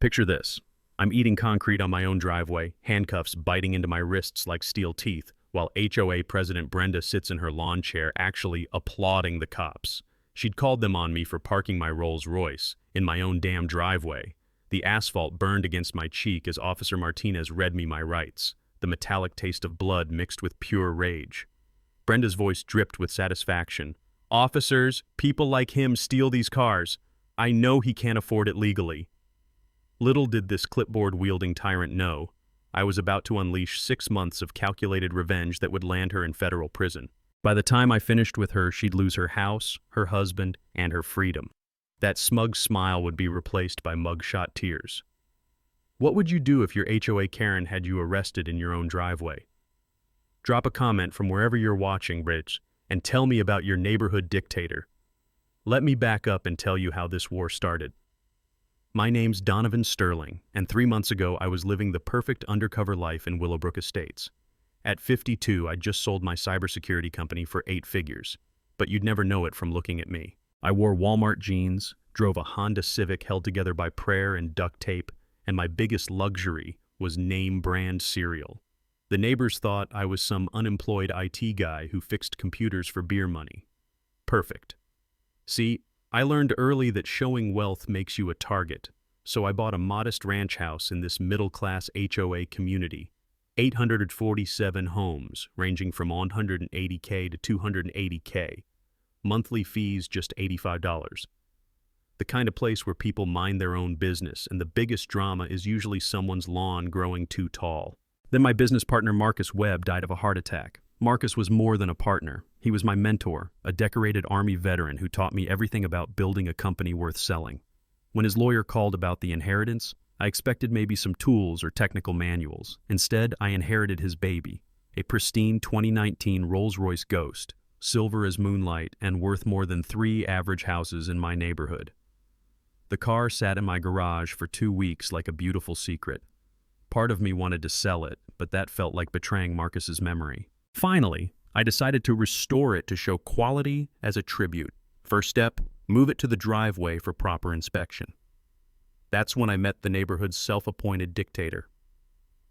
Picture this. I'm eating concrete on my own driveway, handcuffs biting into my wrists like steel teeth, while HOA President Brenda sits in her lawn chair actually applauding the cops. She'd called them on me for parking my Rolls Royce in my own damn driveway. The asphalt burned against my cheek as Officer Martinez read me my rights, the metallic taste of blood mixed with pure rage. Brenda's voice dripped with satisfaction. Officers, people like him steal these cars. I know he can't afford it legally. Little did this clipboard-wielding tyrant know, I was about to unleash 6 months of calculated revenge that would land her in federal prison. By the time I finished with her, she'd lose her house, her husband, and her freedom. That smug smile would be replaced by mugshot tears. What would you do if your HOA Karen had you arrested in your own driveway? Drop a comment from wherever you're watching, Rich, and tell me about your neighborhood dictator. Let me back up and tell you how this war started. My name's Donovan Sterling, and 3 months ago I was living the perfect undercover life in Willowbrook Estates. At 52, I'd just sold my cybersecurity company for 8 figures, but you'd never know it from looking at me. I wore Walmart jeans, drove a Honda Civic held together by prayer and duct tape, and my biggest luxury was name-brand cereal. The neighbors thought I was some unemployed IT guy who fixed computers for beer money. Perfect. See, I learned early that showing wealth makes you a target, so I bought a modest ranch house in this middle-class HOA community. 847 homes, ranging from $180K to $280K. Monthly fees just $85. The kind of place where people mind their own business, and the biggest drama is usually someone's lawn growing too tall. Then my business partner Marcus Webb died of a heart attack. Marcus was more than a partner. He was my mentor, a decorated Army veteran who taught me everything about building a company worth selling. When his lawyer called about the inheritance, I expected maybe some tools or technical manuals. Instead, I inherited his baby, a pristine 2019 Rolls Royce Ghost, silver as moonlight and worth more than 3 average houses in my neighborhood. The car sat in my garage for 2 weeks like a beautiful secret. Part of me wanted to sell it, but that felt like betraying Marcus's memory. Finally, I decided to restore it to show quality as a tribute. First step, move it to the driveway for proper inspection. That's when I met the neighborhood's self-appointed dictator.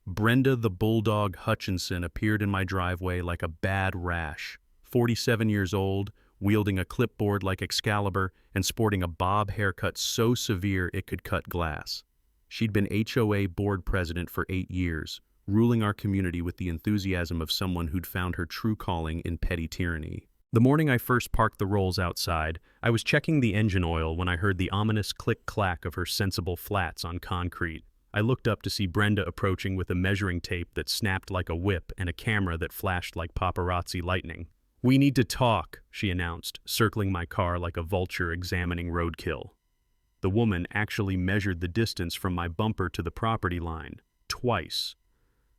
Brenda the Bulldog Hutchinson appeared in my driveway like a bad rash, 47 years old, wielding a clipboard like Excalibur and sporting a bob haircut so severe it could cut glass. She'd been HOA board president for 8 years, ruling our community with the enthusiasm of someone who'd found her true calling in petty tyranny. The morning I first parked the Rolls outside, I was checking the engine oil when I heard the ominous click-clack of her sensible flats on concrete. I looked up to see Brenda approaching with a measuring tape that snapped like a whip and a camera that flashed like paparazzi lightning. "We need to talk," she announced, circling my car like a vulture examining roadkill. The woman actually measured the distance from my bumper to the property line, twice.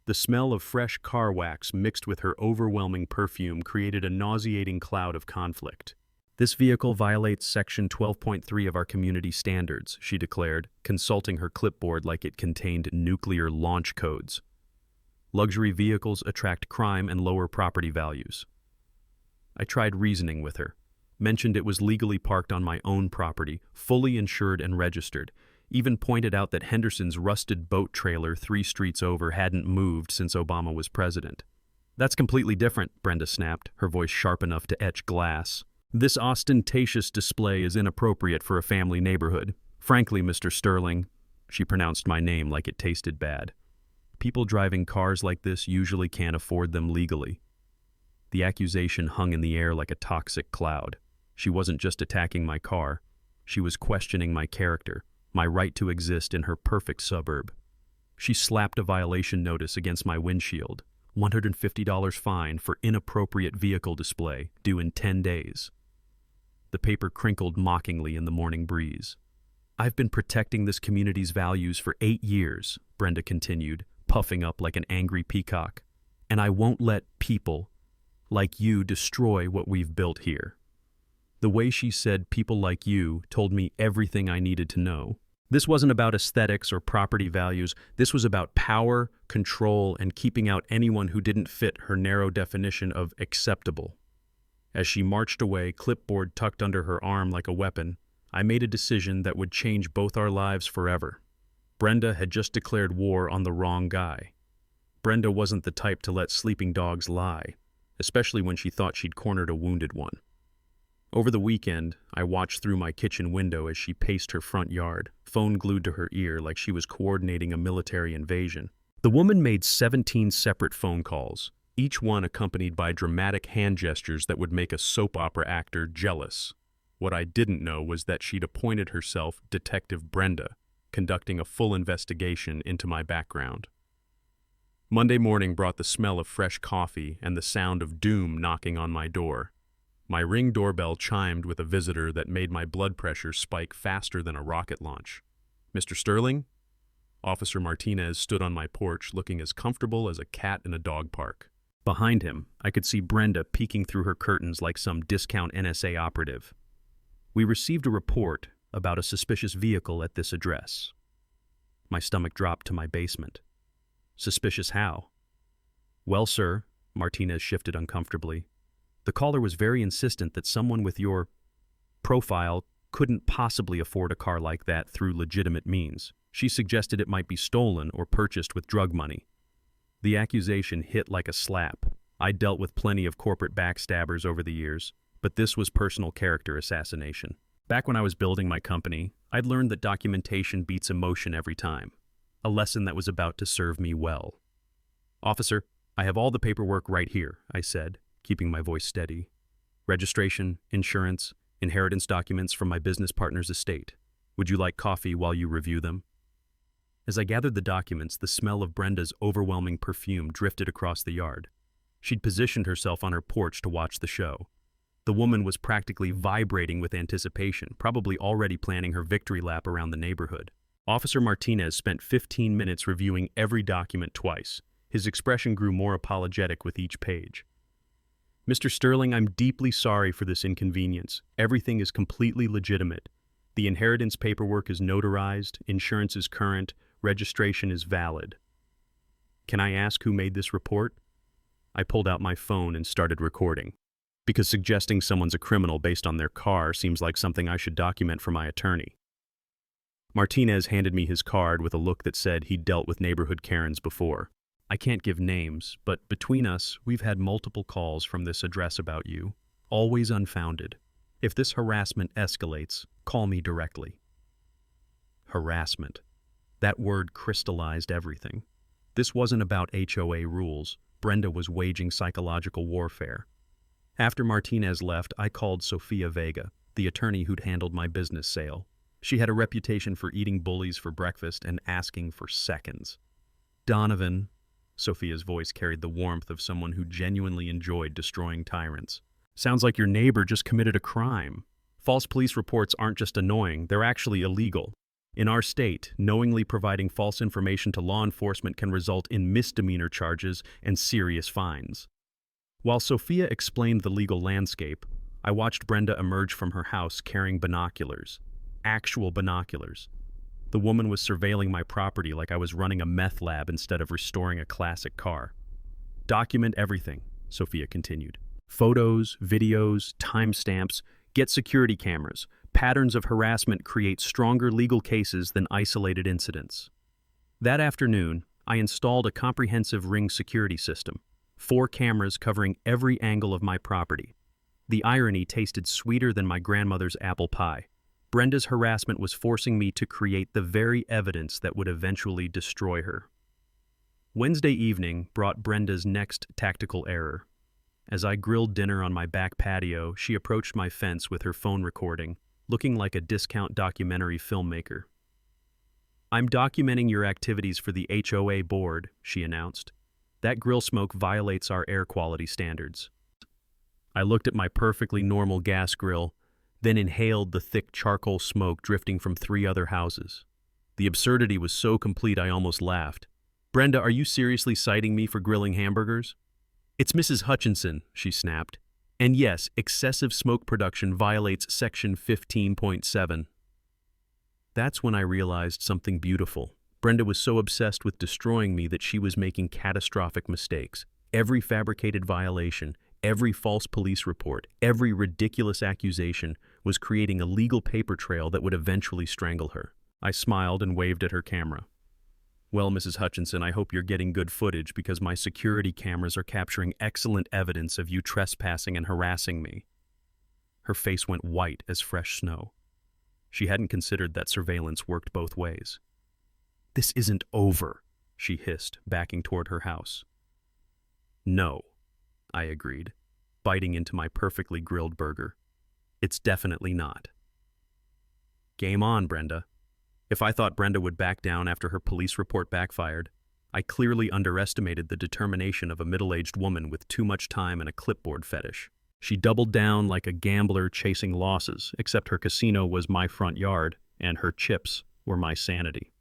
The smell of fresh car wax mixed with her overwhelming perfume created a nauseating cloud of conflict. "This vehicle violates Section 12.3 of our community standards," she declared, consulting her clipboard like it contained nuclear launch codes. "Luxury vehicles attract crime and lower property values." I tried reasoning with her, mentioned it was legally parked on my own property, fully insured and registered, even pointed out that Henderson's rusted boat trailer 3 streets over hadn't moved since Obama was president. "That's completely different," Brenda snapped, her voice sharp enough to etch glass. "This ostentatious display is inappropriate for a family neighborhood. Frankly, Mr. Sterling," she pronounced my name like it tasted bad, "people driving cars like this usually can't afford them legally." The accusation hung in the air like a toxic cloud. She wasn't just attacking my car. She was questioning my character, my right to exist in her perfect suburb. She slapped a violation notice against my windshield, $150 fine for inappropriate vehicle display, due in 10 days. The paper crinkled mockingly in the morning breeze. "I've been protecting this community's values for 8 years, Brenda continued, puffing up like an angry peacock. "And I won't let people like you destroy what we've built here." The way she said "people like you" told me everything I needed to know. This wasn't about aesthetics or property values. This was about power, control, and keeping out anyone who didn't fit her narrow definition of acceptable. As she marched away, clipboard tucked under her arm like a weapon, I made a decision that would change both our lives forever. Brenda had just declared war on the wrong guy. Brenda wasn't the type to let sleeping dogs lie, especially when she thought she'd cornered a wounded one. Over the weekend, I watched through my kitchen window as she paced her front yard, phone glued to her ear like she was coordinating a military invasion. The woman made 17 separate phone calls, each one accompanied by dramatic hand gestures that would make a soap opera actor jealous. What I didn't know was that she'd appointed herself Detective Brenda, conducting a full investigation into my background. Monday morning brought the smell of fresh coffee and the sound of doom knocking on my door. My Ring doorbell chimed with a visitor that made my blood pressure spike faster than a rocket launch. "Mr. Sterling?" Officer Martinez stood on my porch looking as comfortable as a cat in a dog park. Behind him, I could see Brenda peeking through her curtains like some discount NSA operative. "We received a report about a suspicious vehicle at this address." My stomach dropped to my basement. "Suspicious how?" "Well, sir," Martinez shifted uncomfortably, "the caller was very insistent that someone with your profile couldn't possibly afford a car like that through legitimate means. She suggested it might be stolen or purchased with drug money." The accusation hit like a slap. I'd dealt with plenty of corporate backstabbers over the years, but this was personal character assassination. Back when I was building my company, I'd learned that documentation beats emotion every time, a lesson that was about to serve me well. "Officer, I have all the paperwork right here," I said, keeping my voice steady. "Registration, insurance, inheritance documents from my business partner's estate. Would you like coffee while you review them?" As I gathered the documents, the smell of Brenda's overwhelming perfume drifted across the yard. She'd positioned herself on her porch to watch the show. The woman was practically vibrating with anticipation, probably already planning her victory lap around the neighborhood. Officer Martinez spent 15 minutes reviewing every document twice. His expression grew more apologetic with each page. "Mr. Sterling, I'm deeply sorry for this inconvenience. Everything is completely legitimate. The inheritance paperwork is notarized, insurance is current, registration is valid. Can I ask who made this report?" I pulled out my phone and started recording, because suggesting someone's a criminal based on their car seems like something I should document for my attorney. Martinez handed me his card with a look that said he'd dealt with neighborhood Karens before. "I can't give names, but between us, we've had multiple calls from this address about you, always unfounded. If this harassment escalates, call me directly." Harassment. That word crystallized everything. This wasn't about HOA rules. Brenda was waging psychological warfare. After Martinez left, I called Sofia Vega, the attorney who'd handled my business sale. She had a reputation for eating bullies for breakfast and asking for seconds. "Donovan," Sofia's voice carried the warmth of someone who genuinely enjoyed destroying tyrants. "Sounds like your neighbor just committed a crime. False police reports aren't just annoying, they're actually illegal. In our state, knowingly providing false information to law enforcement can result in misdemeanor charges and serious fines." While Sophia explained the legal landscape, I watched Brenda emerge from her house carrying binoculars. Actual binoculars. The woman was surveilling my property like I was running a meth lab instead of restoring a classic car. "Document everything," Sophia continued. "Photos, videos, timestamps, get security cameras. Patterns of harassment create stronger legal cases than isolated incidents." That afternoon, I installed a comprehensive Ring security system, 4 cameras covering every angle of my property. The irony tasted sweeter than my grandmother's apple pie. Brenda's harassment was forcing me to create the very evidence that would eventually destroy her. Wednesday evening brought Brenda's next tactical error. As I grilled dinner on my back patio, she approached my fence with her phone recording, looking like a discount documentary filmmaker. "I'm documenting your activities for the HOA board," she announced. "That grill smoke violates our air quality standards." I looked at my perfectly normal gas grill, then inhaled the thick charcoal smoke drifting from 3 other houses. The absurdity was so complete I almost laughed. "Brenda, are you seriously citing me for grilling hamburgers?" "It's Mrs. Hutchinson," she snapped. "And yes, excessive smoke production violates Section 15.7. That's when I realized something beautiful. Brenda was so obsessed with destroying me that she was making catastrophic mistakes. Every fabricated violation, every false police report, every ridiculous accusation was creating a legal paper trail that would eventually strangle her. I smiled and waved at her camera. Well, Mrs. Hutchinson, I hope you're getting good footage because my security cameras are capturing excellent evidence of you trespassing and harassing me. Her face went white as fresh snow. She hadn't considered that surveillance worked both ways. This isn't over, she hissed, backing toward her house. No, I agreed, biting into my perfectly grilled burger. It's definitely not. Game on, Brenda. If I thought Brenda would back down after her police report backfired, I clearly underestimated the determination of a middle-aged woman with too much time and a clipboard fetish. She doubled down like a gambler chasing losses, except her casino was my front yard, and her chips were my sanity.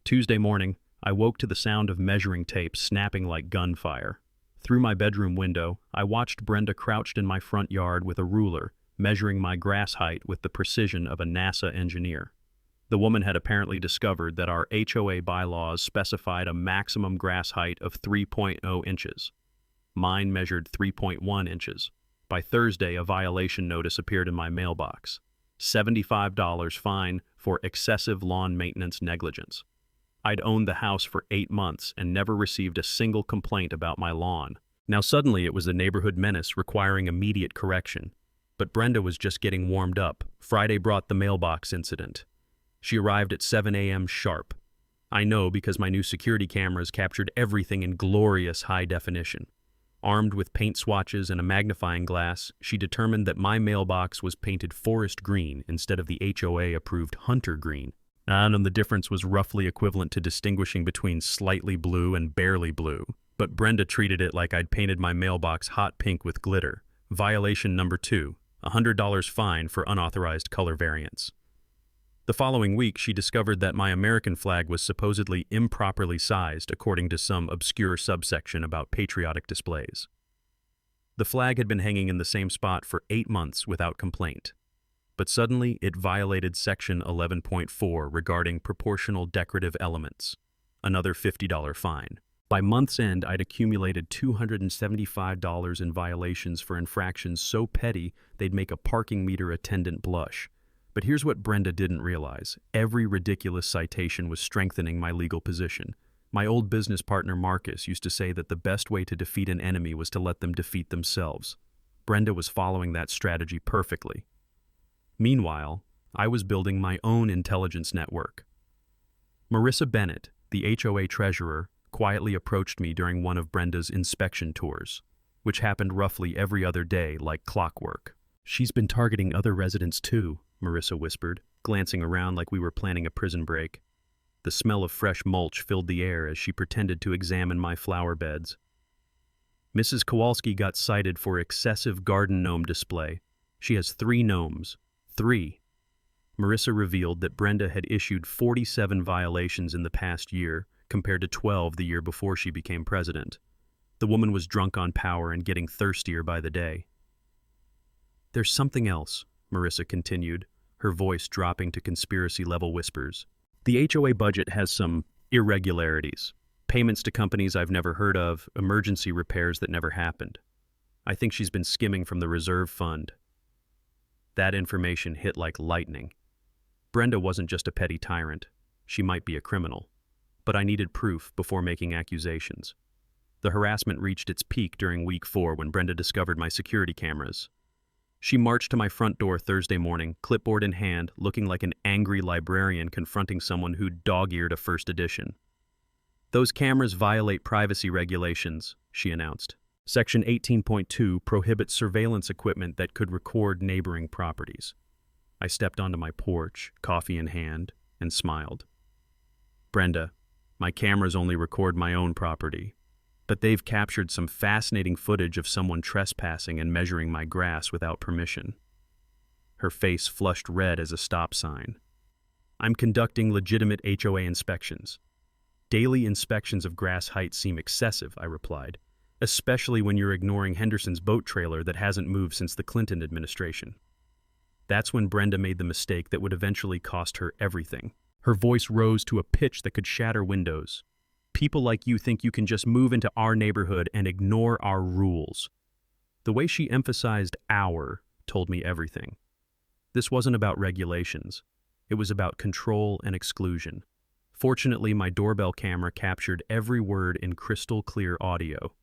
Tuesday morning, I woke to the sound of measuring tape snapping like gunfire. Through my bedroom window, I watched Brenda crouched in my front yard with a ruler, measuring my grass height with the precision of a NASA engineer. The woman had apparently discovered that our HOA bylaws specified a maximum grass height of 3.0 inches. Mine measured 3.1 inches. By Thursday, a violation notice appeared in my mailbox. $75 fine for excessive lawn maintenance negligence. I'd owned the house for 8 months and never received a single complaint about my lawn. Now suddenly it was a neighborhood menace requiring immediate correction. But Brenda was just getting warmed up. Friday brought the mailbox incident. She arrived at 7 a.m. sharp. I know because my new security cameras captured everything in glorious high definition. Armed with paint swatches and a magnifying glass, she determined that my mailbox was painted forest green instead of the HOA-approved hunter green. And the difference was roughly equivalent to distinguishing between slightly blue and barely blue. But Brenda treated it like I'd painted my mailbox hot pink with glitter. Violation number 2, $100 fine for unauthorized color variants. The following week, she discovered that my American flag was supposedly improperly sized according to some obscure subsection about patriotic displays. The flag had been hanging in the same spot for 8 months without complaint. But suddenly, it violated Section 11.4 regarding proportional decorative elements. Another $50 fine. By month's end, I'd accumulated $275 in violations for infractions so petty they'd make a parking meter attendant blush. But here's what Brenda didn't realize. Every ridiculous citation was strengthening my legal position. My old business partner Marcus used to say that the best way to defeat an enemy was to let them defeat themselves. Brenda was following that strategy perfectly. Meanwhile, I was building my own intelligence network. Marissa Bennett, the HOA treasurer, quietly approached me during one of Brenda's inspection tours, which happened roughly every other day like clockwork. She's been targeting other residents too, Marissa whispered, glancing around like we were planning a prison break. The smell of fresh mulch filled the air as she pretended to examine my flower beds. Mrs. Kowalski got cited for excessive garden gnome display. She has 3 gnomes. 3. Marissa revealed that Brenda had issued 47 violations in the past year, compared to 12 the year before she became president. The woman was drunk on power and getting thirstier by the day. There's something else, Marissa continued, her voice dropping to conspiracy-level whispers. The HOA budget has some irregularities. Payments to companies I've never heard of, emergency repairs that never happened. I think she's been skimming from the reserve fund. That information hit like lightning. Brenda wasn't just a petty tyrant. She might be a criminal. But I needed proof before making accusations. The harassment reached its peak during week 4 when Brenda discovered my security cameras. She marched to my front door Thursday morning, clipboard in hand, looking like an angry librarian confronting someone who'd dog-eared a first edition. Those cameras violate privacy regulations, she announced. Section 18.2 prohibits surveillance equipment that could record neighboring properties. I stepped onto my porch, coffee in hand, and smiled. Brenda, my cameras only record my own property, but they've captured some fascinating footage of someone trespassing and measuring my grass without permission. Her face flushed red as a stop sign. I'm conducting legitimate HOA inspections. Daily inspections of grass height seem excessive, I replied, especially when you're ignoring Henderson's boat trailer that hasn't moved since the Clinton administration. That's when Brenda made the mistake that would eventually cost her everything. Her voice rose to a pitch that could shatter windows. People like you think you can just move into our neighborhood and ignore our rules. The way she emphasized "our" told me everything. This wasn't about regulations. It was about control and exclusion. Fortunately, my doorbell camera captured every word in crystal-clear audio.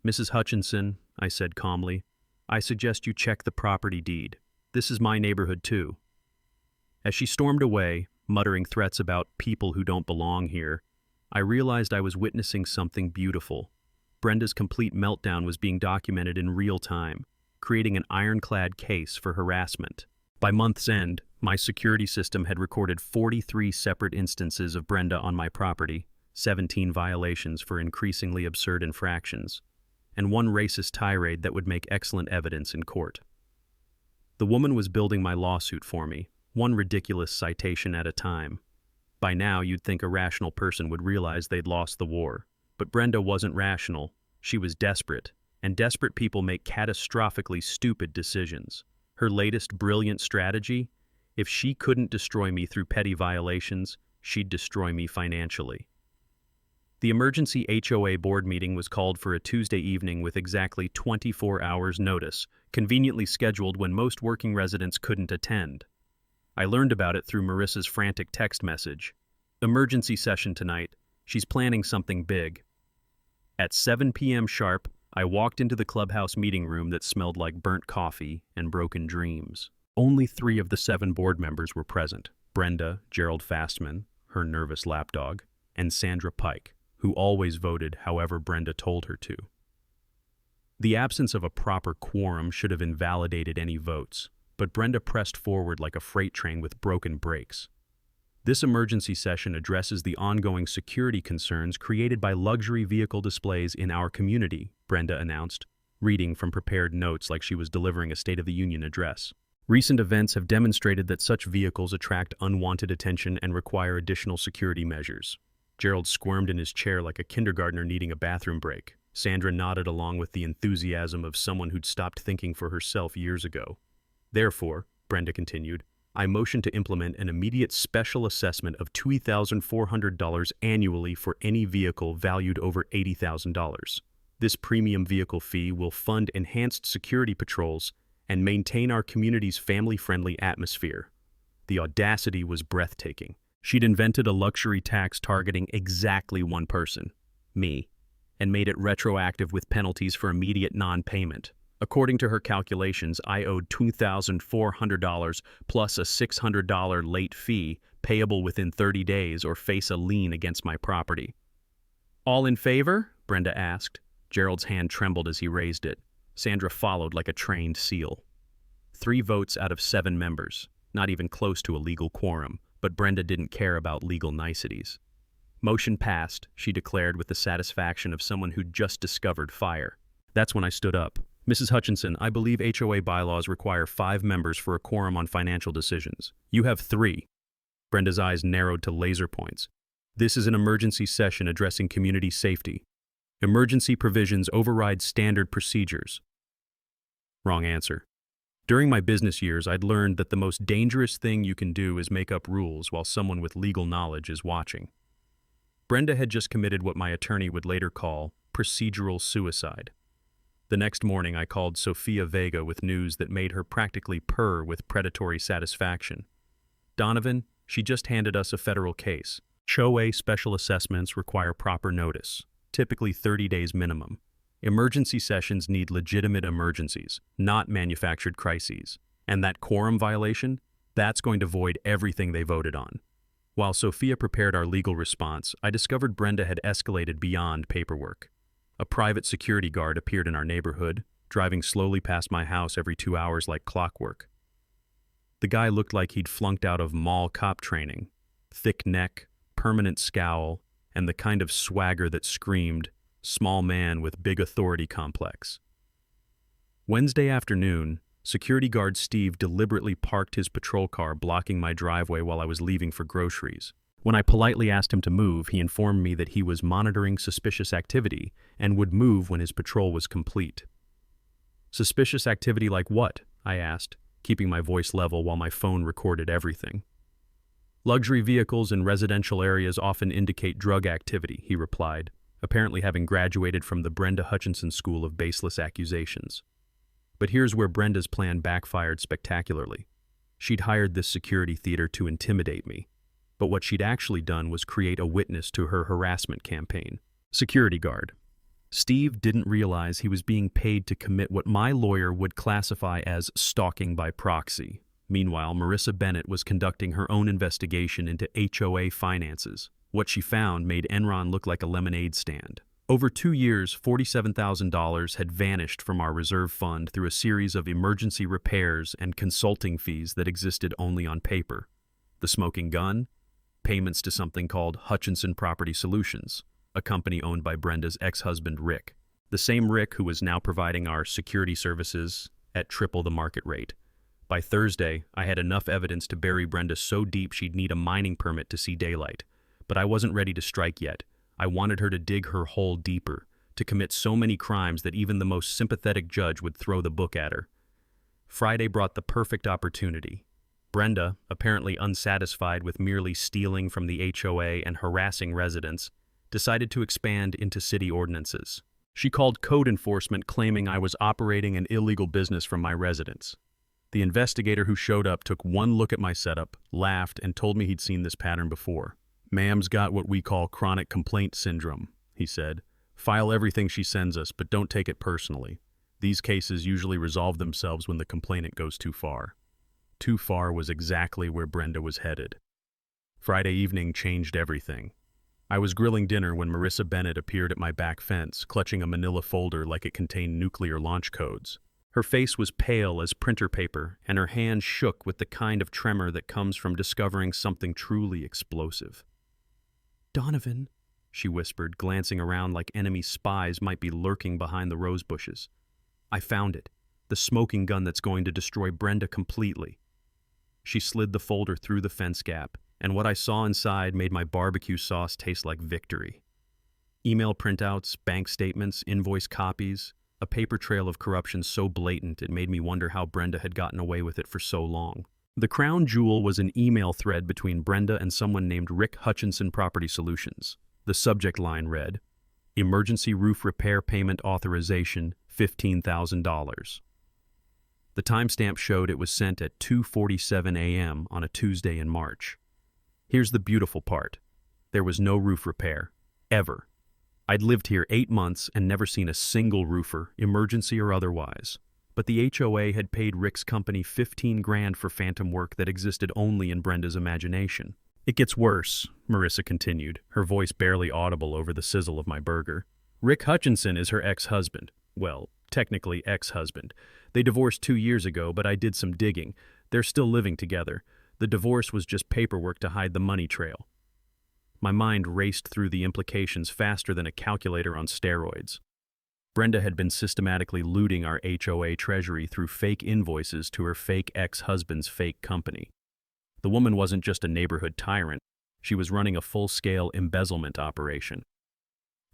"Mrs. Hutchinson," I said calmly, "I suggest you check the property deed. This is my neighborhood too." As she stormed away, muttering threats about people who don't belong here, I realized I was witnessing something beautiful. Brenda's complete meltdown was being documented in real time, creating an ironclad case for harassment. By month's end, my security system had recorded 43 separate instances of Brenda on my property, 17 violations for increasingly absurd infractions, and one racist tirade that would make excellent evidence in court. The woman was building my lawsuit for me, one ridiculous citation at a time. By now, you'd think a rational person would realize they'd lost the war. But Brenda wasn't rational. She was desperate, and desperate people make catastrophically stupid decisions. Her latest brilliant strategy? If she couldn't destroy me through petty violations, she'd destroy me financially. The emergency HOA board meeting was called for a Tuesday evening with exactly 24 hours' notice, conveniently scheduled when most working residents couldn't attend. I learned about it through Marissa's frantic text message. "Emergency session tonight. She's planning something big." At 7 p.m. sharp, I walked into the clubhouse meeting room that smelled like burnt coffee and broken dreams. Only 3 of the 7 board members were present: Brenda, Gerald Fastman, her nervous lapdog, and Sandra Pike, who always voted however Brenda told her to. The absence of a proper quorum should have invalidated any votes, but Brenda pressed forward like a freight train with broken brakes. This emergency session addresses the ongoing security concerns created by luxury vehicle displays in our community, Brenda announced, reading from prepared notes like she was delivering a State of the Union address. "Recent events have demonstrated that such vehicles attract unwanted attention and require additional security measures." Gerald squirmed in his chair like a kindergartner needing a bathroom break. Sandra nodded along with the enthusiasm of someone who'd stopped thinking for herself years ago. "Therefore," Brenda continued, "I motion to implement an immediate special assessment of $2,400 annually for any vehicle valued over $80,000. This premium vehicle fee will fund enhanced security patrols and maintain our community's family-friendly atmosphere." The audacity was breathtaking. She'd invented a luxury tax targeting exactly one person, me, and made it retroactive with penalties for immediate non-payment. According to her calculations, I owed $2,400 plus a $600 late fee payable within 30 days or face a lien against my property. "All in favor?" Brenda asked. Gerald's hand trembled as he raised it. Sandra followed like a trained seal. 3 votes out of 7 members, not even close to a legal quorum, but Brenda didn't care about legal niceties. "Motion passed," she declared with the satisfaction of someone who'd just discovered fire. That's when I stood up. "Mrs. Hutchinson, I believe HOA bylaws require 5 members for a quorum on financial decisions. You have 3. Brenda's eyes narrowed to laser points. "This is an emergency session addressing community safety. Emergency provisions override standard procedures." Wrong answer. During my business years, I'd learned that the most dangerous thing you can do is make up rules while someone with legal knowledge is watching. Brenda had just committed what my attorney would later call procedural suicide. The next morning, I called Sophia Vega with news that made her practically purr with predatory satisfaction. "Donovan, she just handed us a federal case. HOA special assessments require proper notice, typically 30 days minimum. Emergency sessions need legitimate emergencies, not manufactured crises. And that quorum violation? That's going to void everything they voted on." While Sophia prepared our legal response, I discovered Brenda had escalated beyond paperwork. A private security guard appeared in our neighborhood, driving slowly past my house every 2 hours like clockwork. The guy looked like he'd flunked out of mall cop training. Thick neck, permanent scowl, and the kind of swagger that screamed, "Small man with big authority complex." Wednesday afternoon, security guard Steve deliberately parked his patrol car blocking my driveway while I was leaving for groceries. When I politely asked him to move, he informed me that he was monitoring suspicious activity and would move when his patrol was complete. "Suspicious activity like what?" I asked, keeping my voice level while my phone recorded everything. "Luxury vehicles in residential areas often indicate drug activity," he replied, apparently having graduated from the Brenda Hutchinson School of Baseless Accusations. But here's where Brenda's plan backfired spectacularly. She'd hired this security theater to intimidate me, but what she'd actually done was create a witness to her harassment campaign. Security guard. Steve didn't realize he was being paid to commit what my lawyer would classify as stalking by proxy. Meanwhile, Marissa Bennett was conducting her own investigation into HOA finances. What she found made Enron look like a lemonade stand. Over 2 years, $47,000 had vanished from our reserve fund through a series of emergency repairs and consulting fees that existed only on paper. The smoking gun? Payments to something called Hutchinson Property Solutions, a company owned by Brenda's ex-husband Rick. The same Rick who was now providing our security services at triple the market rate. By Thursday, I had enough evidence to bury Brenda so deep she'd need a mining permit to see daylight. But I wasn't ready to strike yet. I wanted her to dig her hole deeper, to commit so many crimes that even the most sympathetic judge would throw the book at her. Friday brought the perfect opportunity. Brenda, apparently unsatisfied with merely stealing from the HOA and harassing residents, decided to expand into city ordinances. She called code enforcement claiming I was operating an illegal business from my residence. The investigator who showed up took one look at my setup, laughed, and told me he'd seen this pattern before. "Ma'am's got what we call chronic complaint syndrome," he said. "File everything she sends us, but don't take it personally. These cases usually resolve themselves when the complainant goes too far." Too far was exactly where Brenda was headed. Friday evening changed everything. I was grilling dinner when Marissa Bennett appeared at my back fence, clutching a manila folder like it contained nuclear launch codes. Her face was pale as printer paper, and her hand shook with the kind of tremor that comes from discovering something truly explosive. "Donovan," she whispered, glancing around like enemy spies might be lurking behind the rose bushes. "I found it. The smoking gun that's going to destroy Brenda completely." She slid the folder through the fence gap, and what I saw inside made my barbecue sauce taste like victory. Email printouts, bank statements, invoice copies, a paper trail of corruption so blatant it made me wonder how Brenda had gotten away with it for so long. The crown jewel was an email thread between Brenda and someone named Rick Hutchinson Property Solutions. The subject line read, "Emergency roof repair payment authorization, $15,000. The timestamp showed it was sent at 2:47 a.m. on a Tuesday in March. Here's the beautiful part. There was no roof repair. Ever. I'd lived here 8 months and never seen a single roofer, emergency or otherwise. But the HOA had paid Rick's company $15,000 for phantom work that existed only in Brenda's imagination. "It gets worse," Marissa continued, her voice barely audible over the sizzle of my burger. "Rick Hutchinson is her ex-husband. Well, technically ex-husband. They divorced 2 years ago, but I did some digging. They're still living together. The divorce was just paperwork to hide the money trail." My mind raced through the implications faster than a calculator on steroids. Brenda had been systematically looting our HOA treasury through fake invoices to her fake ex-husband's fake company. The woman wasn't just a neighborhood tyrant. She was running a full-scale embezzlement operation.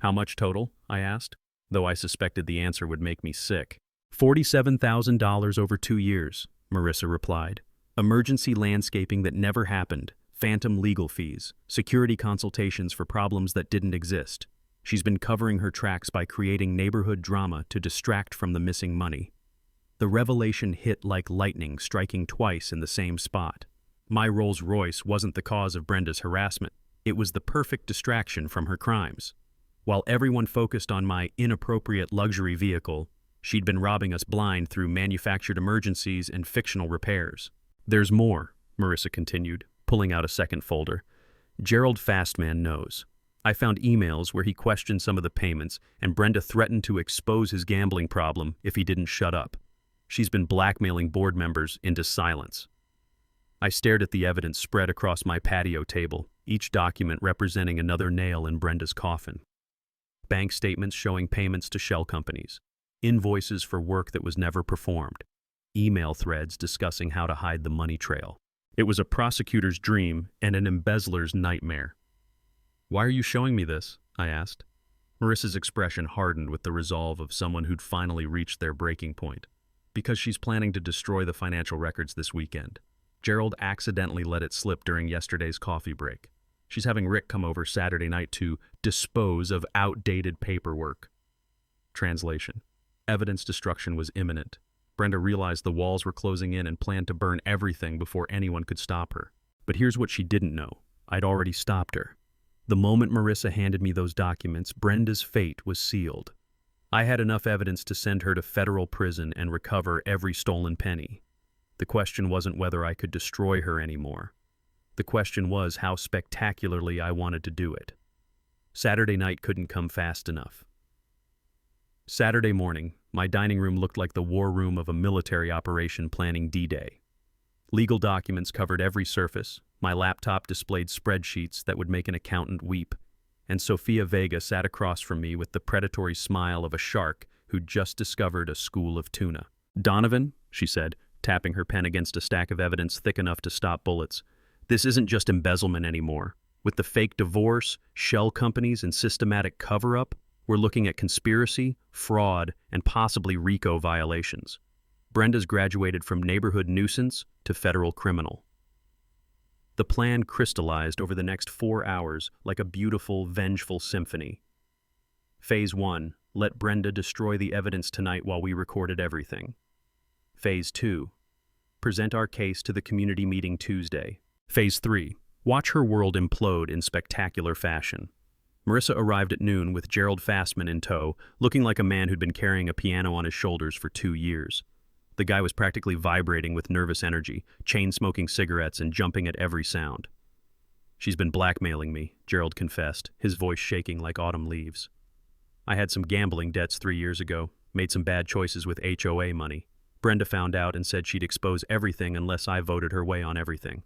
"How much total?" I asked, though I suspected the answer would make me sick. $47,000 over 2 years, Marissa replied. "Emergency landscaping that never happened, phantom legal fees, security consultations for problems that didn't exist. She's been covering her tracks by creating neighborhood drama to distract from the missing money." The revelation hit like lightning, striking twice in the same spot. My Rolls Royce wasn't the cause of Brenda's harassment. It was the perfect distraction from her crimes. While everyone focused on my inappropriate luxury vehicle, she'd been robbing us blind through manufactured emergencies and fictional repairs. "There's more," Marissa continued, pulling out a second folder. "Gerald Fastman knows. I found emails where he questioned some of the payments, and Brenda threatened to expose his gambling problem if he didn't shut up. She's been blackmailing board members into silence." I stared at the evidence spread across my patio table, each document representing another nail in Brenda's coffin. Bank statements showing payments to shell companies, invoices for work that was never performed, email threads discussing how to hide the money trail. It was a prosecutor's dream and an embezzler's nightmare. "Why are you showing me this?" I asked. Marissa's expression hardened with the resolve of someone who'd finally reached their breaking point. "Because she's planning to destroy the financial records this weekend. Gerald accidentally let it slip during yesterday's coffee break. She's having Rick come over Saturday night to dispose of outdated paperwork." Translation. Evidence destruction was imminent. Brenda realized the walls were closing in and planned to burn everything before anyone could stop her. But here's what she didn't know. I'd already stopped her. The moment Marissa handed me those documents, Brenda's fate was sealed. I had enough evidence to send her to federal prison and recover every stolen penny. The question wasn't whether I could destroy her anymore. The question was how spectacularly I wanted to do it. Saturday night couldn't come fast enough. Saturday morning, my dining room looked like the war room of a military operation planning D-Day. Legal documents covered every surface, my laptop displayed spreadsheets that would make an accountant weep, and Sofia Vega sat across from me with the predatory smile of a shark who'd just discovered a school of tuna. "Donovan," she said, tapping her pen against a stack of evidence thick enough to stop bullets, "this isn't just embezzlement anymore. With the fake divorce, shell companies, and systematic cover-up, we're looking at conspiracy, fraud, and possibly RICO violations. Brenda's graduated from neighborhood nuisance to federal criminal." The plan crystallized over the next 4 hours like a beautiful, vengeful symphony. Phase 1, let Brenda destroy the evidence tonight while we recorded everything. Phase 2, present our case to the community meeting Tuesday. Phase 3, watch her world implode in spectacular fashion. Marissa arrived at noon with Gerald Fastman in tow, looking like a man who'd been carrying a piano on his shoulders for 2 years. The guy was practically vibrating with nervous energy, chain-smoking cigarettes and jumping at every sound. "She's been blackmailing me," Gerald confessed, his voice shaking like autumn leaves. "I had some gambling debts 3 years ago, made some bad choices with HOA money. Brenda found out and said she'd expose everything unless I voted her way on everything."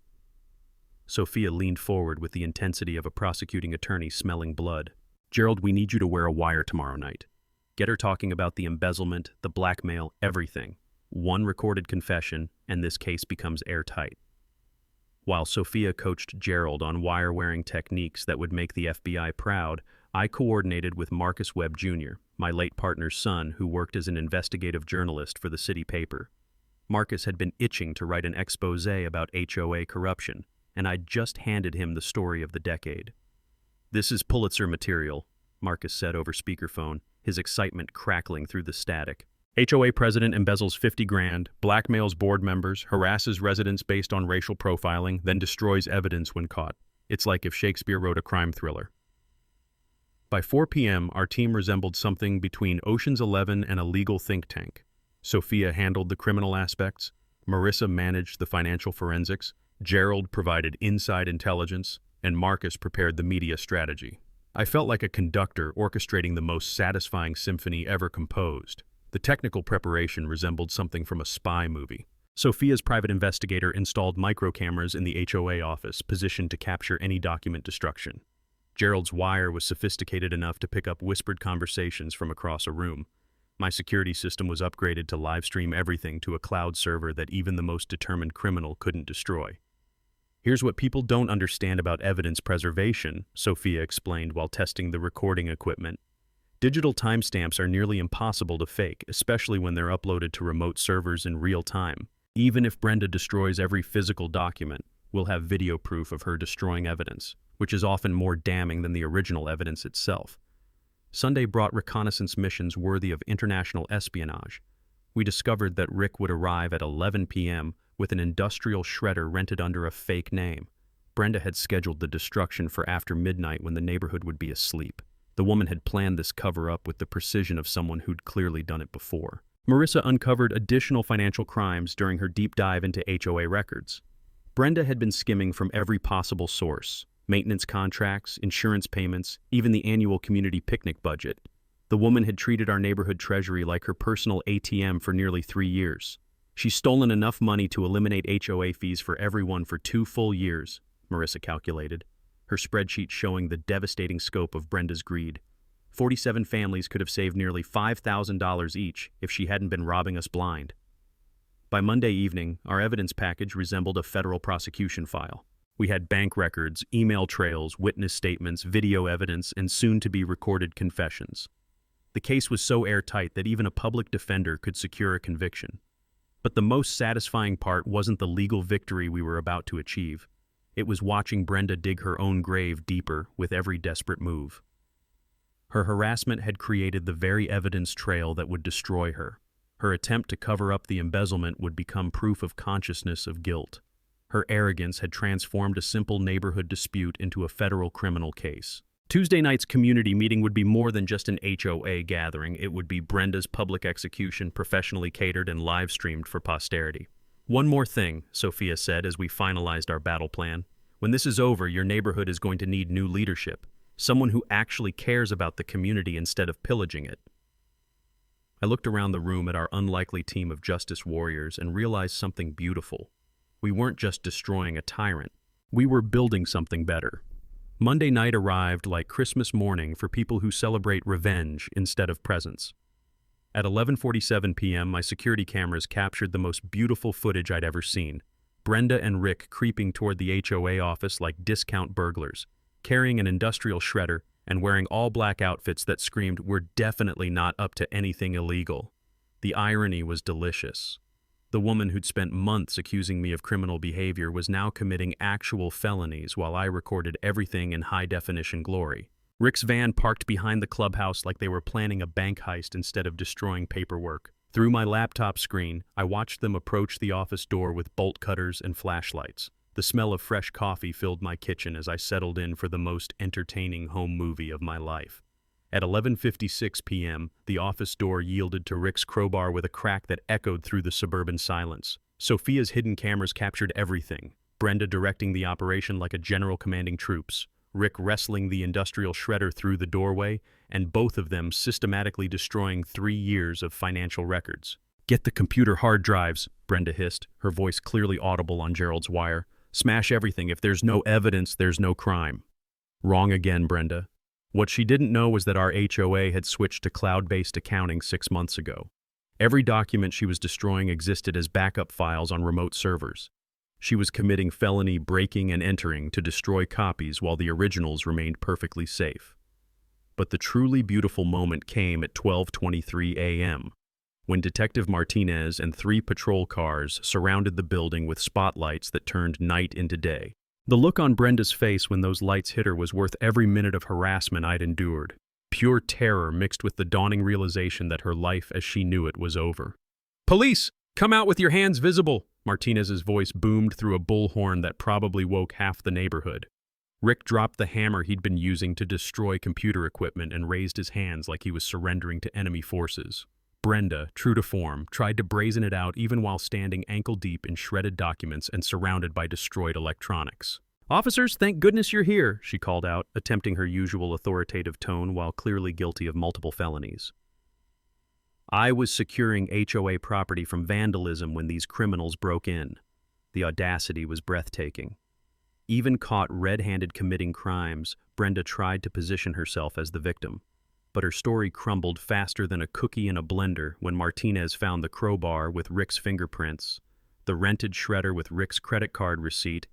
Sophia leaned forward with the intensity of a prosecuting attorney smelling blood. "Gerald, we need you to wear a wire tomorrow night. Get her talking about the embezzlement, the blackmail, everything. One recorded confession, and this case becomes airtight." While Sophia coached Gerald on wire-wearing techniques that would make the FBI proud, I coordinated with Marcus Webb Jr., my late partner's son, who worked as an investigative journalist for the city paper. Marcus had been itching to write an expose about HOA corruption, and I'd just handed him the story of the decade. "This is Pulitzer material," Marcus said over speakerphone, his excitement crackling through the static. "HOA president embezzles 50 grand, blackmails board members, harasses residents based on racial profiling, then destroys evidence when caught. It's like if Shakespeare wrote a crime thriller." By 4 p.m., our team resembled something between Ocean's 11 and a legal think tank. Sophia handled the criminal aspects, Marissa managed the financial forensics, Gerald provided inside intelligence, and Marcus prepared the media strategy. I felt like a conductor orchestrating the most satisfying symphony ever composed. The technical preparation resembled something from a spy movie. Sophia's private investigator installed microcameras in the HOA office, positioned to capture any document destruction. Gerald's wire was sophisticated enough to pick up whispered conversations from across a room. My security system was upgraded to live stream everything to a cloud server that even the most determined criminal couldn't destroy. "Here's what people don't understand about evidence preservation," Sophia explained while testing the recording equipment. "Digital timestamps are nearly impossible to fake, especially when they're uploaded to remote servers in real time. Even if Brenda destroys every physical document, we'll have video proof of her destroying evidence, which is often more damning than the original evidence itself." Sunday brought reconnaissance missions worthy of international espionage. We discovered that Rick would arrive at 11 p.m. with an industrial shredder rented under a fake name. Brenda had scheduled the destruction for after midnight when the neighborhood would be asleep. The woman had planned this cover-up with the precision of someone who'd clearly done it before. Marissa uncovered additional financial crimes during her deep dive into HOA records. Brenda had been skimming from every possible source: maintenance contracts, insurance payments, even the annual community picnic budget. The woman had treated our neighborhood treasury like her personal ATM for nearly 3 years. She's stolen enough money to eliminate HOA fees for everyone for 2 full years, Marissa calculated, her spreadsheet showing the devastating scope of Brenda's greed. 47 families could have saved nearly $5,000 each if she hadn't been robbing us blind. By Monday evening, our evidence package resembled a federal prosecution file. We had bank records, email trails, witness statements, video evidence, and soon-to-be recorded confessions. The case was so airtight that even a public defender could secure a conviction. But the most satisfying part wasn't the legal victory we were about to achieve. It was watching Brenda dig her own grave deeper with every desperate move. Her harassment had created the very evidence trail that would destroy her. Her attempt to cover up the embezzlement would become proof of consciousness of guilt. Her arrogance had transformed a simple neighborhood dispute into a federal criminal case. Tuesday night's community meeting would be more than just an HOA gathering. It would be Brenda's public execution, professionally catered and live-streamed for posterity. "One more thing," Sophia said as we finalized our battle plan. "When this is over, your neighborhood is going to need new leadership. Someone who actually cares about the community instead of pillaging it." I looked around the room at our unlikely team of justice warriors and realized something beautiful. We weren't just destroying a tyrant. We were building something better. Monday night arrived like Christmas morning for people who celebrate revenge instead of presents. At 11:47 p.m., my security cameras captured the most beautiful footage I'd ever seen. Brenda and Rick creeping toward the HOA office like discount burglars, carrying an industrial shredder and wearing all-black outfits that screamed, "We're definitely not up to anything illegal." The irony was delicious. The woman who'd spent months accusing me of criminal behavior was now committing actual felonies while I recorded everything in high-definition glory. Rick's van parked behind the clubhouse like they were planning a bank heist instead of destroying paperwork. Through my laptop screen, I watched them approach the office door with bolt cutters and flashlights. The smell of fresh coffee filled my kitchen as I settled in for the most entertaining home movie of my life. At 11:56 p.m., the office door yielded to Rick's crowbar with a crack that echoed through the suburban silence. Sophia's hidden cameras captured everything. Brenda directing the operation like a general commanding troops, Rick wrestling the industrial shredder through the doorway, and both of them systematically destroying 3 years of financial records. "Get the computer hard drives," Brenda hissed, her voice clearly audible on Gerald's wire. "Smash everything. If there's no evidence, there's no crime." Wrong again, Brenda. What she didn't know was that our HOA had switched to cloud-based accounting 6 months ago. Every document she was destroying existed as backup files on remote servers. She was committing felony breaking and entering to destroy copies while the originals remained perfectly safe. But the truly beautiful moment came at 12:23 a.m., when Detective Martinez and 3 patrol cars surrounded the building with spotlights that turned night into day. The look on Brenda's face when those lights hit her was worth every minute of harassment I'd endured. Pure terror mixed with the dawning realization that her life as she knew it was over. "Police! Come out with your hands visible!" Martinez's voice boomed through a bullhorn that probably woke half the neighborhood. Rick dropped the hammer he'd been using to destroy computer equipment and raised his hands like he was surrendering to enemy forces. Brenda, true to form, tried to brazen it out even while standing ankle-deep in shredded documents and surrounded by destroyed electronics. "Officers, thank goodness you're here," she called out, attempting her usual authoritative tone while clearly guilty of multiple felonies. "I was securing HOA property from vandalism when these criminals broke in." The audacity was breathtaking. Even caught red-handed committing crimes, Brenda tried to position herself as the victim. But her story crumbled faster than a cookie in a blender when Martinez found the crowbar with Rick's fingerprints, the rented shredder with Rick's credit card receipt,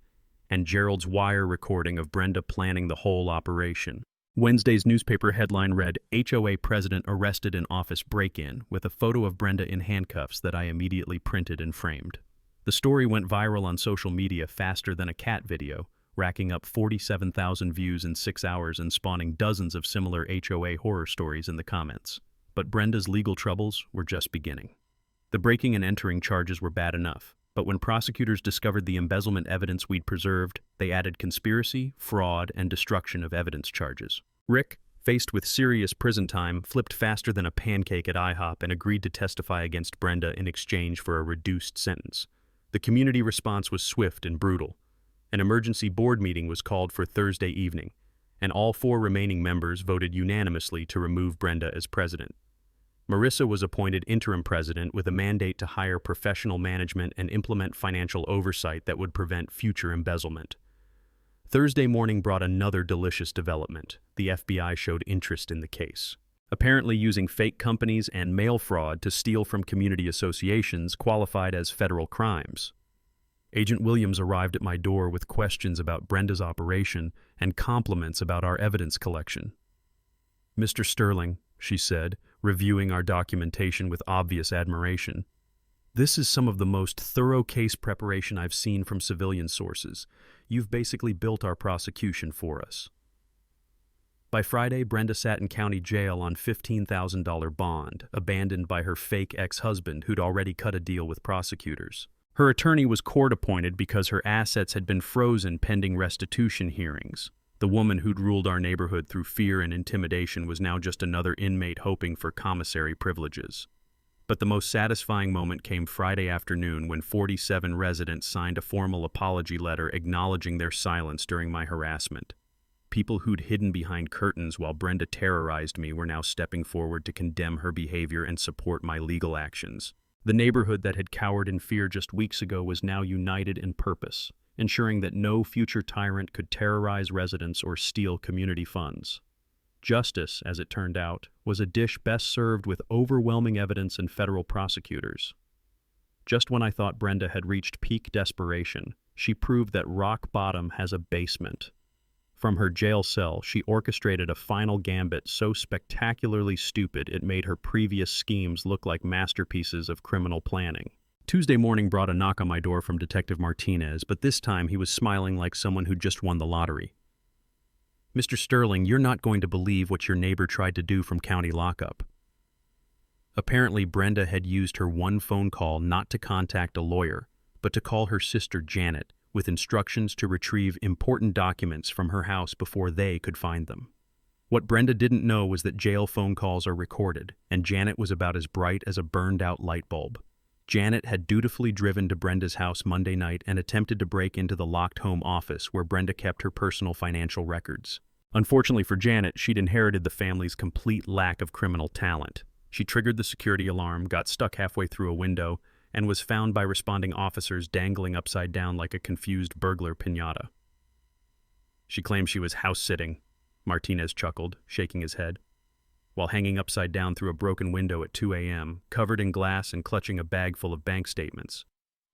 and Gerald's wire recording of Brenda planning the whole operation. Wednesday's newspaper headline read, "HOA President Arrested in Office Break-In," with a photo of Brenda in handcuffs that I immediately printed and framed. The story went viral on social media faster than a cat video, racking up 47,000 views in 6 hours and spawning dozens of similar HOA horror stories in the comments. But Brenda's legal troubles were just beginning. The breaking and entering charges were bad enough, but when prosecutors discovered the embezzlement evidence we'd preserved, they added conspiracy, fraud, and destruction of evidence charges. Rick, faced with serious prison time, flipped faster than a pancake at IHOP and agreed to testify against Brenda in exchange for a reduced sentence. The community response was swift and brutal. An emergency board meeting was called for Thursday evening, and all 4 remaining members voted unanimously to remove Brenda as president. Marissa was appointed interim president with a mandate to hire professional management and implement financial oversight that would prevent future embezzlement. Thursday morning brought another delicious development. The FBI showed interest in the case. Apparently using fake companies and mail fraud to steal from community associations qualified as federal crimes. Agent Williams arrived at my door with questions about Brenda's operation and compliments about our evidence collection. "Mr. Sterling," she said, reviewing our documentation with obvious admiration, "this is some of the most thorough case preparation I've seen from civilian sources. You've basically built our prosecution for us." By Friday, Brenda sat in county jail on $15,000 bond, abandoned by her fake ex-husband who'd already cut a deal with prosecutors. Her attorney was court-appointed because her assets had been frozen pending restitution hearings. The woman who'd ruled our neighborhood through fear and intimidation was now just another inmate hoping for commissary privileges. But the most satisfying moment came Friday afternoon when 47 residents signed a formal apology letter acknowledging their silence during my harassment. People who'd hidden behind curtains while Brenda terrorized me were now stepping forward to condemn her behavior and support my legal actions. The neighborhood that had cowered in fear just weeks ago was now united in purpose, ensuring that no future tyrant could terrorize residents or steal community funds. Justice, as it turned out, was a dish best served with overwhelming evidence and federal prosecutors. Just when I thought Brenda had reached peak desperation, she proved that rock bottom has a basement. From her jail cell, she orchestrated a final gambit so spectacularly stupid it made her previous schemes look like masterpieces of criminal planning. Tuesday morning brought a knock on my door from Detective Martinez, but this time he was smiling like someone who just won the lottery. "Mr. Sterling, you're not going to believe what your neighbor tried to do from county lockup." Apparently, Brenda had used her one phone call not to contact a lawyer, but to call her sister Janet, with instructions to retrieve important documents from her house before they could find them. What Brenda didn't know was that jail phone calls are recorded, and Janet was about as bright as a burned-out light bulb. Janet had dutifully driven to Brenda's house Monday night and attempted to break into the locked home office where Brenda kept her personal financial records. Unfortunately for Janet, she'd inherited the family's complete lack of criminal talent. She triggered the security alarm, got stuck halfway through a window, and was found by responding officers dangling upside down like a confused burglar piñata. "She claims she was house-sitting," Martinez chuckled, shaking his head, while hanging upside down through a broken window at 2 a.m., covered in glass and clutching a bag full of bank statements.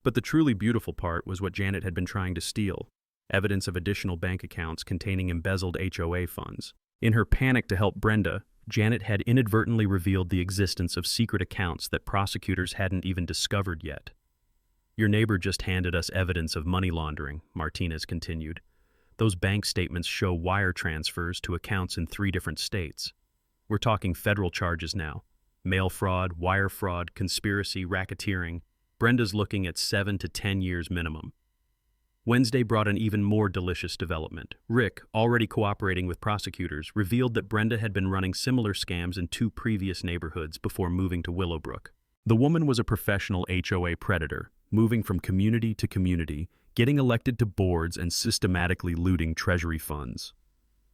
But the truly beautiful part was what Janet had been trying to steal, evidence of additional bank accounts containing embezzled HOA funds. In her panic to help Brenda, Janet had inadvertently revealed the existence of secret accounts that prosecutors hadn't even discovered yet. "Your neighbor just handed us evidence of money laundering," Martinez continued. "Those bank statements show wire transfers to accounts in 3 different states. We're talking federal charges now. Mail fraud, wire fraud, conspiracy, racketeering. Brenda's looking at 7 to 10 years minimum." Wednesday brought an even more delicious development. Rick, already cooperating with prosecutors, revealed that Brenda had been running similar scams in 2 previous neighborhoods before moving to Willowbrook. The woman was a professional HOA predator, moving from community to community, getting elected to boards and systematically looting treasury funds.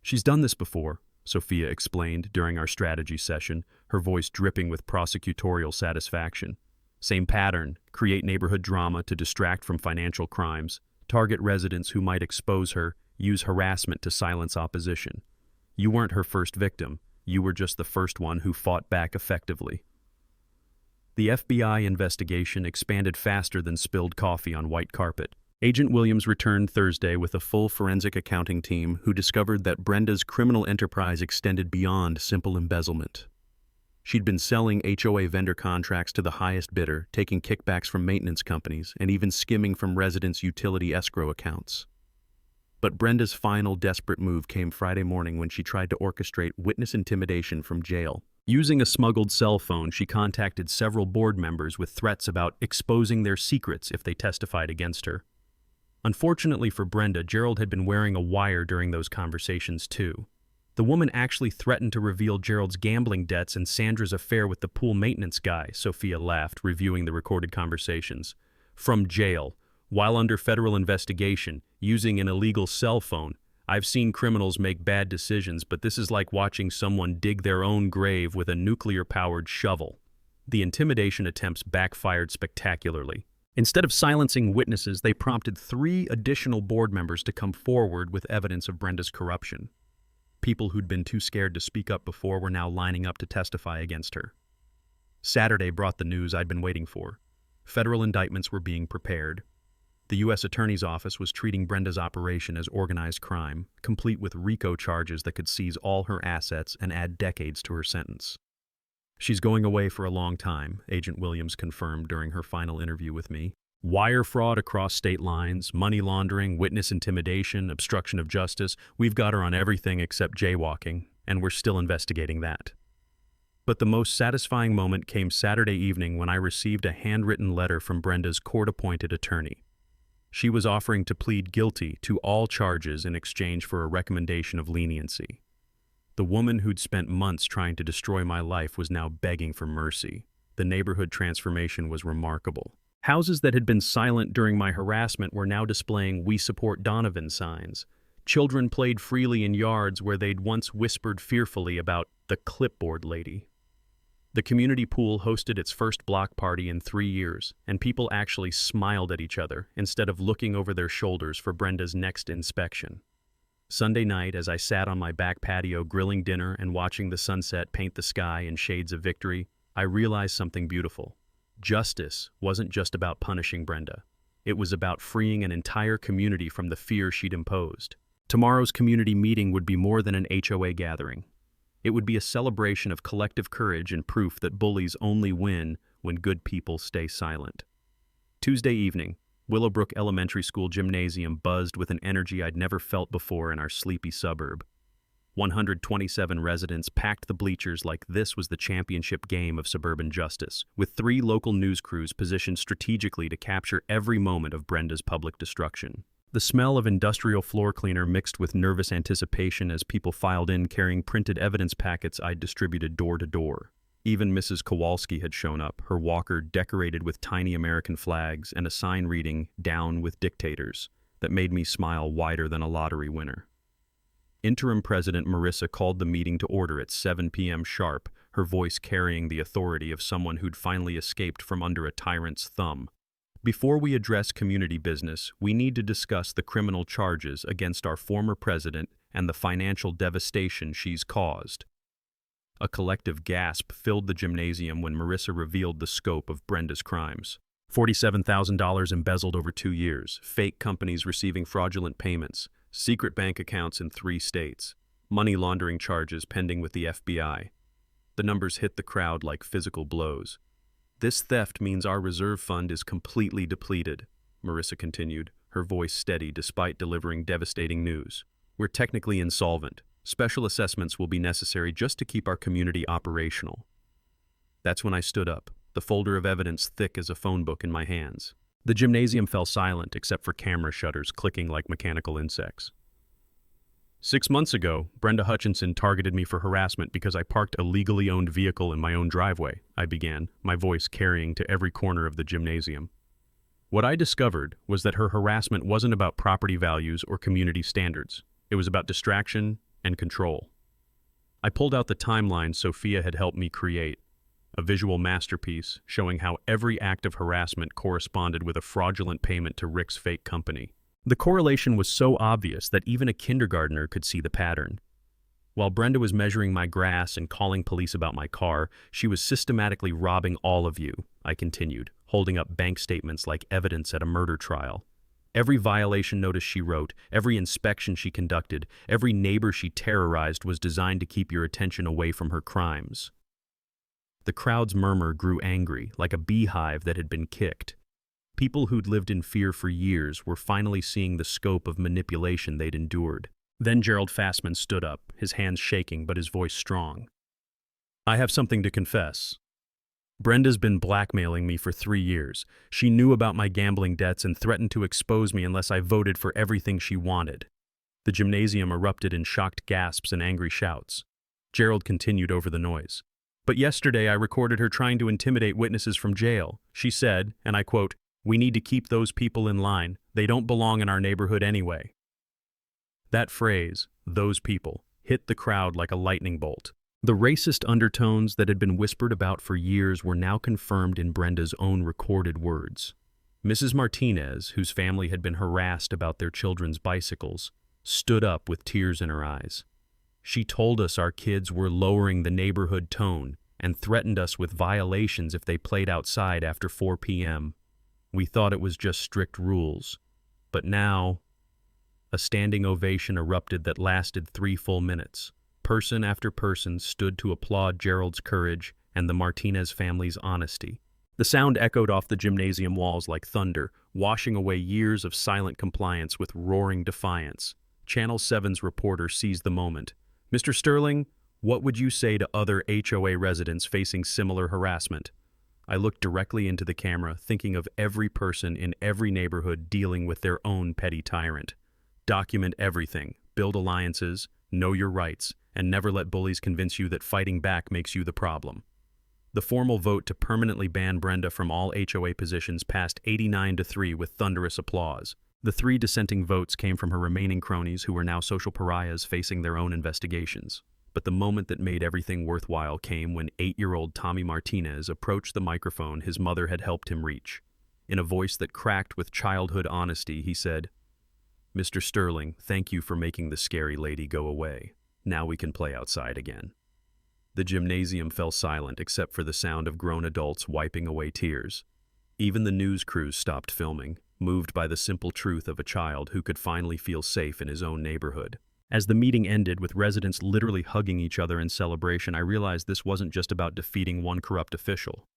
"She's done this before," Sophia explained during our strategy session, her voice dripping with prosecutorial satisfaction. "Same pattern, create neighborhood drama to distract from financial crimes, target residents who might expose her, use harassment to silence opposition. You weren't her first victim, you were just the first one who fought back effectively." The FBI investigation expanded faster than spilled coffee on white carpet. Agent Williams returned Thursday with a full forensic accounting team who discovered that Brenda's criminal enterprise extended beyond simple embezzlement. She'd been selling HOA vendor contracts to the highest bidder, taking kickbacks from maintenance companies, and even skimming from residents' utility escrow accounts. But Brenda's final desperate move came Friday morning when she tried to orchestrate witness intimidation from jail. Using a smuggled cell phone, she contacted several board members with threats about exposing their secrets if they testified against her. Unfortunately for Brenda, Gerald had been wearing a wire during those conversations too. The woman actually threatened to reveal Gerald's gambling debts and Sandra's affair with the pool maintenance guy, Sophia laughed, reviewing the recorded conversations. "From jail, while under federal investigation, using an illegal cell phone. I've seen criminals make bad decisions, but this is like watching someone dig their own grave with a nuclear-powered shovel." The intimidation attempts backfired spectacularly. Instead of silencing witnesses, they prompted 3 additional board members to come forward with evidence of Brenda's corruption. People who'd been too scared to speak up before were now lining up to testify against her. Saturday brought the news I'd been waiting for. Federal indictments were being prepared. The U.S. Attorney's Office was treating Brenda's operation as organized crime, complete with RICO charges that could seize all her assets and add decades to her sentence. "She's going away for a long time," Agent Williams confirmed during her final interview with me. "Wire fraud across state lines, money laundering, witness intimidation, obstruction of justice. We've got her on everything except jaywalking." and we're still investigating that. But the most satisfying moment came Saturday evening when I received a handwritten letter from Brenda's court-appointed attorney. She was offering to plead guilty to all charges in exchange for a recommendation of leniency. The woman who'd spent months trying to destroy my life was now begging for mercy. The neighborhood transformation was remarkable. Houses that had been silent during my harassment were now displaying "We Support Donovan" signs. Children played freely in yards where they'd once whispered fearfully about the clipboard lady. The community pool hosted its first block party in 3 years, and people actually smiled at each other instead of looking over their shoulders for Brenda's next inspection. Sunday night, as I sat on my back patio grilling dinner and watching the sunset paint the sky in shades of victory, I realized something beautiful. Justice wasn't just about punishing Brenda. It was about freeing an entire community from the fear she'd imposed. Tomorrow's community meeting would be more than an HOA gathering. It would be a celebration of collective courage and proof that bullies only win when good people stay silent. Tuesday evening, Willowbrook Elementary School gymnasium buzzed with an energy I'd never felt before in our sleepy suburb. 127 residents packed the bleachers like this was the championship game of suburban justice, with 3 local news crews positioned strategically to capture every moment of Brenda's public destruction. The smell of industrial floor cleaner mixed with nervous anticipation as people filed in carrying printed evidence packets I'd distributed door to door. Even Mrs. Kowalski had shown up, her walker decorated with tiny American flags and a sign reading "Down with Dictators" that made me smile wider than a lottery winner. Interim President Marissa called the meeting to order at 7 p.m. sharp, her voice carrying the authority of someone who'd finally escaped from under a tyrant's thumb. Before we address community business, we need to discuss the criminal charges against our former president and the financial devastation she's caused. A collective gasp filled the gymnasium when Marissa revealed the scope of Brenda's crimes. $47,000 embezzled over 2 years, fake companies receiving fraudulent payments, secret bank accounts in 3 states, money laundering charges pending with the FBI. The numbers hit the crowd like physical blows. "This theft means our reserve fund is completely depleted," Marissa continued, her voice steady despite delivering devastating news. "We're technically insolvent. Special assessments will be necessary just to keep our community operational." That's when I stood up, the folder of evidence thick as a phone book in my hands. The gymnasium fell silent except for camera shutters clicking like mechanical insects. 6 months ago, Brenda Hutchinson targeted me for harassment because I parked a legally owned vehicle in my own driveway, I began, my voice carrying to every corner of the gymnasium. What I discovered was that her harassment wasn't about property values or community standards. It was about distraction and control. I pulled out the timeline Sophia had helped me create, a visual masterpiece showing how every act of harassment corresponded with a fraudulent payment to Rick's fake company. The correlation was so obvious that even a kindergartner could see the pattern. While Brenda was measuring my grass and calling police about my car, she was systematically robbing all of you, I continued, holding up bank statements like evidence at a murder trial. Every violation notice she wrote, every inspection she conducted, every neighbor she terrorized was designed to keep your attention away from her crimes. The crowd's murmur grew angry, like a beehive that had been kicked. People who'd lived in fear for years were finally seeing the scope of manipulation they'd endured. Then Gerald Fassman stood up, his hands shaking but his voice strong. "I have something to confess. Brenda's been blackmailing me for 3 years. She knew about my gambling debts and threatened to expose me unless I voted for everything she wanted." The gymnasium erupted in shocked gasps and angry shouts. Gerald continued over the noise. "But yesterday I recorded her trying to intimidate witnesses from jail. She said, and I quote, 'We need to keep those people in line. They don't belong in our neighborhood anyway.'" That phrase, "those people," hit the crowd like a lightning bolt. The racist undertones that had been whispered about for years were now confirmed in Brenda's own recorded words. Mrs. Martinez, whose family had been harassed about their children's bicycles, stood up with tears in her eyes. She told us our kids were lowering the neighborhood tone and threatened us with violations if they played outside after 4 p.m. We thought it was just strict rules. But now, a standing ovation erupted that lasted 3 full minutes. Person after person stood to applaud Gerald's courage and the Martinez family's honesty. The sound echoed off the gymnasium walls like thunder, washing away years of silent compliance with roaring defiance. Channel 7's reporter seized the moment. "Mr. Sterling, What would you say to other HOA residents facing similar harassment? I looked directly into the camera, thinking of every person in every neighborhood dealing with their own petty tyrant. Document everything, build alliances, know your rights, and never let bullies convince you that fighting back makes you the problem. The formal vote to permanently ban Brenda from all HOA positions passed 89-3 with thunderous applause. The 3 dissenting votes came from her remaining cronies who were now social pariahs facing their own investigations. But the moment that made everything worthwhile came when 8-year-old Tommy Martinez approached the microphone his mother had helped him reach. In a voice that cracked with childhood honesty, he said, "Mr. Sterling, thank you for making the scary lady go away. Now we can play outside again." The gymnasium fell silent except for the sound of grown adults wiping away tears. Even the news crews stopped filming, moved by the simple truth of a child who could finally feel safe in his own neighborhood. As the meeting ended with residents literally hugging each other in celebration, I realized this wasn't just about defeating one corrupt official.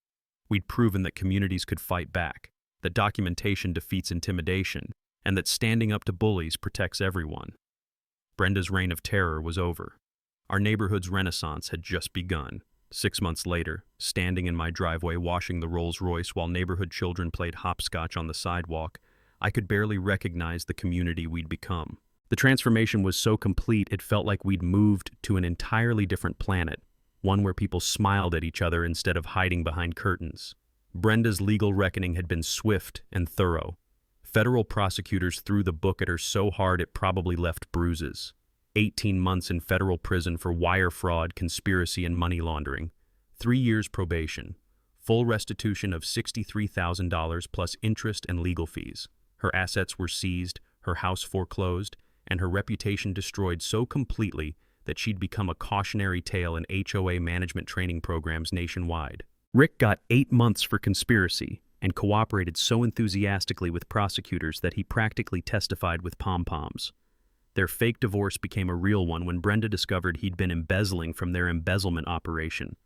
We'd proven that communities could fight back, that documentation defeats intimidation, and that standing up to bullies protects everyone. Brenda's reign of terror was over. Our neighborhood's renaissance had just begun. 6 months later, standing in my driveway washing the Rolls Royce while neighborhood children played hopscotch on the sidewalk, I could barely recognize the community we'd become. The transformation was so complete it felt like we'd moved to an entirely different planet, one where people smiled at each other instead of hiding behind curtains. Brenda's legal reckoning had been swift and thorough. Federal prosecutors threw the book at her so hard it probably left bruises. 18 months in federal prison for wire fraud, conspiracy, and money laundering. 3 years probation. Full restitution of $63,000 plus interest and legal fees. Her assets were seized, her house foreclosed, and her reputation destroyed so completely that she'd become a cautionary tale in HOA management training programs nationwide. Rick got 8 months for conspiracy and cooperated so enthusiastically with prosecutors that he practically testified with pom-poms. Their fake divorce became a real one when Brenda discovered he'd been embezzling from their embezzlement operation.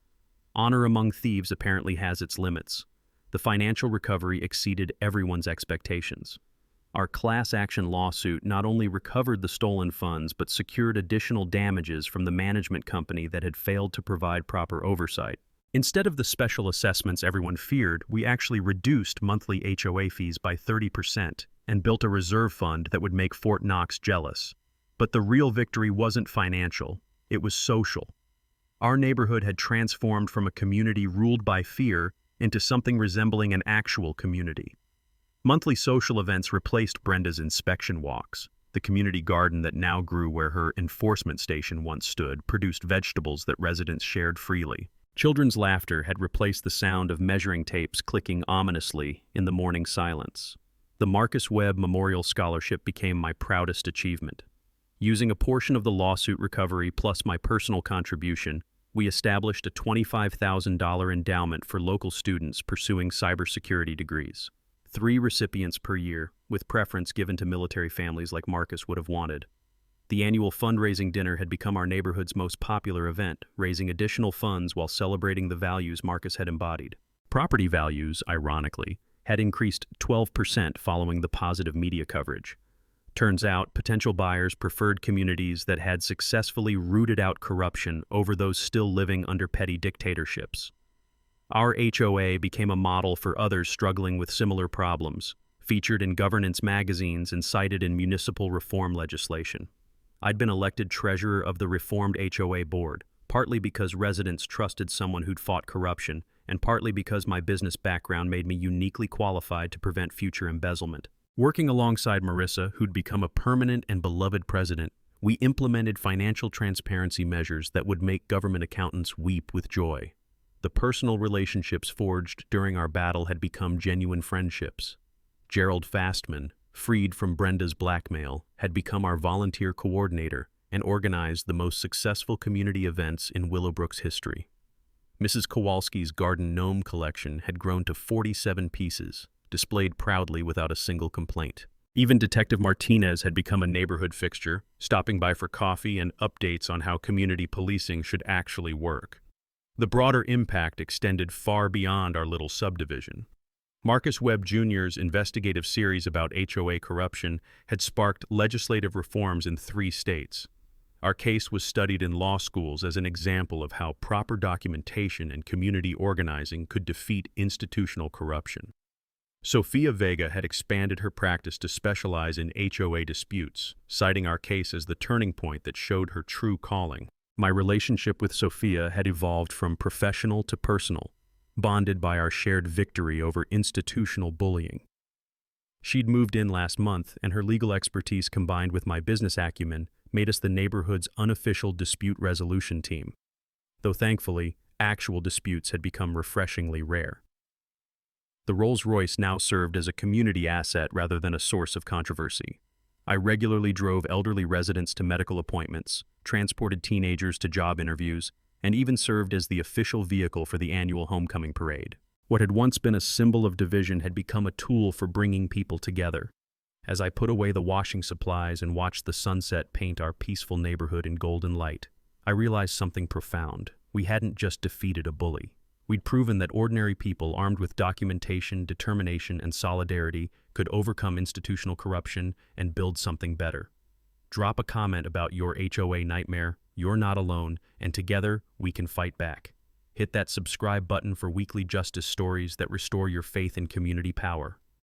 Honor among thieves apparently has its limits. The financial recovery exceeded everyone's expectations. Our class action lawsuit not only recovered the stolen funds but secured additional damages from the management company that had failed to provide proper oversight. Instead of the special assessments everyone feared, we actually reduced monthly HOA fees by 30% and built a reserve fund that would make Fort Knox jealous. But the real victory wasn't financial, it was social. Our neighborhood had transformed from a community ruled by fear into something resembling an actual community. Monthly social events replaced Brenda's inspection walks. The community garden that now grew where her enforcement station once stood produced vegetables that residents shared freely. Children's laughter had replaced the sound of measuring tapes clicking ominously in the morning silence. The Marcus Webb Memorial Scholarship became my proudest achievement. Using a portion of the lawsuit recovery plus my personal contribution, we established a $25,000 endowment for local students pursuing cybersecurity degrees. 3 recipients per year, with preference given to military families like Marcus would have wanted. The annual fundraising dinner had become our neighborhood's most popular event, raising additional funds while celebrating the values Marcus had embodied. Property values, ironically, had increased 12% following the positive media coverage. Turns out, potential buyers preferred communities that had successfully rooted out corruption over those still living under petty dictatorships. Our HOA became a model for others struggling with similar problems, featured in governance magazines and cited in municipal reform legislation. I'd been elected treasurer of the reformed HOA board, partly because residents trusted someone who'd fought corruption, and partly because my business background made me uniquely qualified to prevent future embezzlement. Working alongside Marissa, who'd become a permanent and beloved president, we implemented financial transparency measures that would make government accountants weep with joy. The personal relationships forged during our battle had become genuine friendships. Gerald Fastman, freed from Brenda's blackmail, had become our volunteer coordinator and organized the most successful community events in Willowbrook's history. Mrs. Kowalski's garden gnome collection had grown to 47 pieces, displayed proudly without a single complaint. Even Detective Martinez had become a neighborhood fixture, stopping by for coffee and updates on how community policing should actually work. The broader impact extended far beyond our little subdivision. Marcus Webb Jr.'s investigative series about HOA corruption had sparked legislative reforms in 3 states. Our case was studied in law schools as an example of how proper documentation and community organizing could defeat institutional corruption. Sofia Vega had expanded her practice to specialize in HOA disputes, citing our case as the turning point that showed her true calling. My relationship with Sofia had evolved from professional to personal, bonded by our shared victory over institutional bullying. She'd moved in last month, and her legal expertise combined with my business acumen made us the neighborhood's unofficial dispute resolution team, though thankfully, actual disputes had become refreshingly rare. The Rolls Royce now served as a community asset rather than a source of controversy. I regularly drove elderly residents to medical appointments, transported teenagers to job interviews, and even served as the official vehicle for the annual homecoming parade. What had once been a symbol of division had become a tool for bringing people together. As I put away the washing supplies and watched the sunset paint our peaceful neighborhood in golden light, I realized something profound. We hadn't just defeated a bully. We'd proven that ordinary people armed with documentation, determination, and solidarity could overcome institutional corruption and build something better. Drop a comment about your HOA nightmare. You're not alone, and together we can fight back. Hit that subscribe button for weekly justice stories that restore your faith in community power.